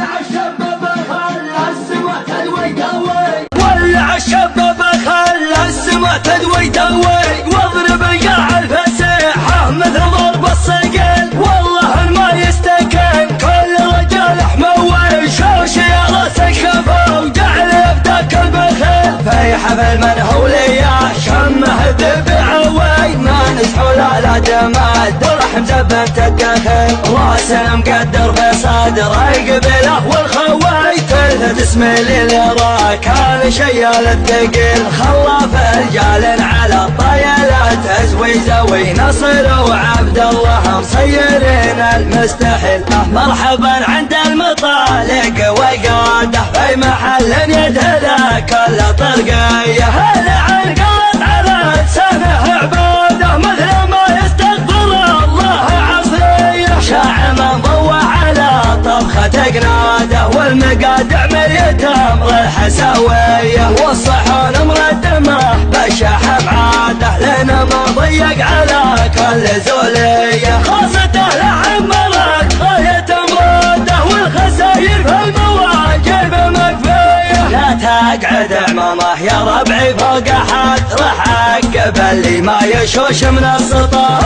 ولع الشباب خلى السما تدوي دوي، ولع الشباب خلى السما تدوي دوي، واضرب القاع الفسيحة مثل ضرب الصقل، والله ما يستكن كل رجال حموي، شوش يا راس الخفا وجعل يفتك البخيل، في حفل من هو ليا شمه ذبعوي، ما نسحوا لا جمال درح مزبن تدخل، راسنا مقدر في صدره قبله والخوي، تلفت اسمي للرا كان شيال الثقيل، خلاف رجال على الطيلات ازوي نصر وعبد الله مصيرين المستحيل، مرحبا عند المطالق وقاده في محل يدهله كل طرقيه، هلا عن قلت على لسانه عباده مثل ما يستغفر الله عصريه، شاع من ضوى على طبخة قناده والمقادع مليت امر الحساويه، والصحون مردمه بالشاحه بعاده لنا ما ضيق على كل زوليه، خاصته لعمرت غايه مراده والخساير في المواجب مكفيه، لا تقعد عمامه يا ربعي فوق احد راح اعقب اللي ما يشوش من السطح،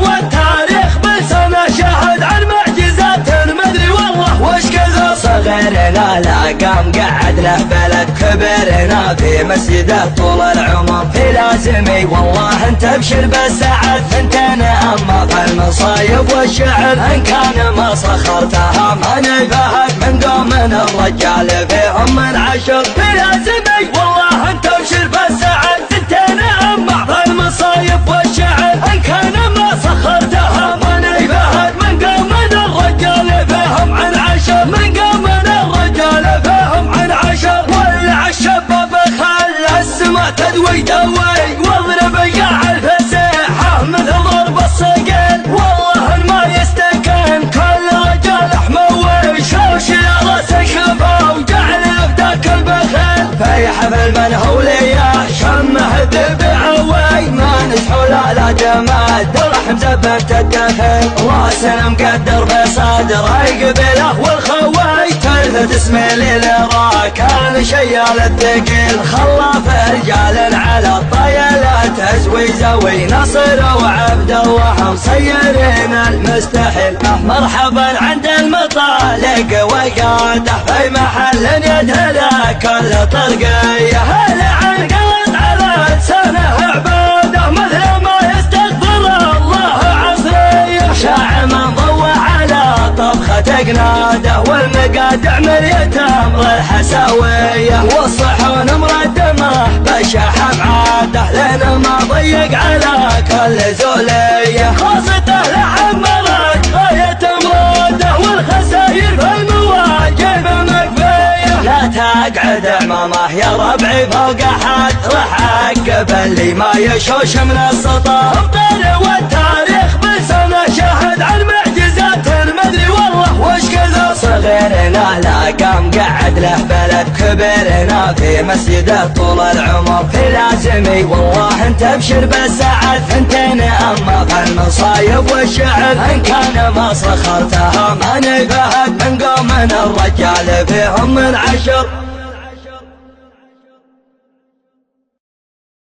والتاريخ بلسانه شاهد عن معجزات مدري والله وش كثر، صغيرنا لا قام قعد له بلد كبرنا في مسجده طول العمر في لازمي، والله انت ابشر بالسعد ثنتين اما في المصايب والشعر، ان كان ما صخرتها ما نفهد من قوم الرجال فيهم من عشر، في لازمي والله انت ابشر بالسعد ثنتين اما في المصايب والشعر، ان كان ما صخرتها ما نفهد من قوم الرجال فيهم عن عشر، من قوم الرجال فيهم عن عشر، ولع الشباب خلى السما تدوي دوي، واضرب القاع الفسيحة مثل ضرب الصقل، والله ما يستكن كل رجال حموي، شوش يا راس الخفا وجعل يفتك البخيل، في حفل من هو ليا شمه ذبعوي، ما نسحوا لا جمال درح مزبن تدخل، راسنا مقدر في صدره قبله والخوي، تلفت اسمي للرا كان شيال الثقيل، خلاف رجال على الطيلات ازوي نصر وعبد الله مصيرين المستحيل، مرحبا عند المطالق وقاده في محل يدهله كل طرقيه، هلا عن قلت على لسانه عباده مثل ما يستغفر الله عصريه، شاع من ضوى على طبخة قناده والمقادع مليت امر الحساويه، والصحون مردمه بالشاحه بعاده لنا ما ضيق على كل زوليه، خاصته لعمرت غايه مراده والخساير في المواجب مكفيه، لا تقعد عمامه يا ربعي فوق احد راح اعقب اللي ما يشوش من السطح، والتاريخ بلسانه شاهد عن معجزات مدري والله وش كثر، صغيرنا لا قام قعد له بلد كبرنا في مسجده طول العمر في لازمي، والله انت ابشر بالسعد ثنتين اما في المصايب والشعر، ان كان ما صخرتها ما نفهد من قوم الرجال فيهم من عشر.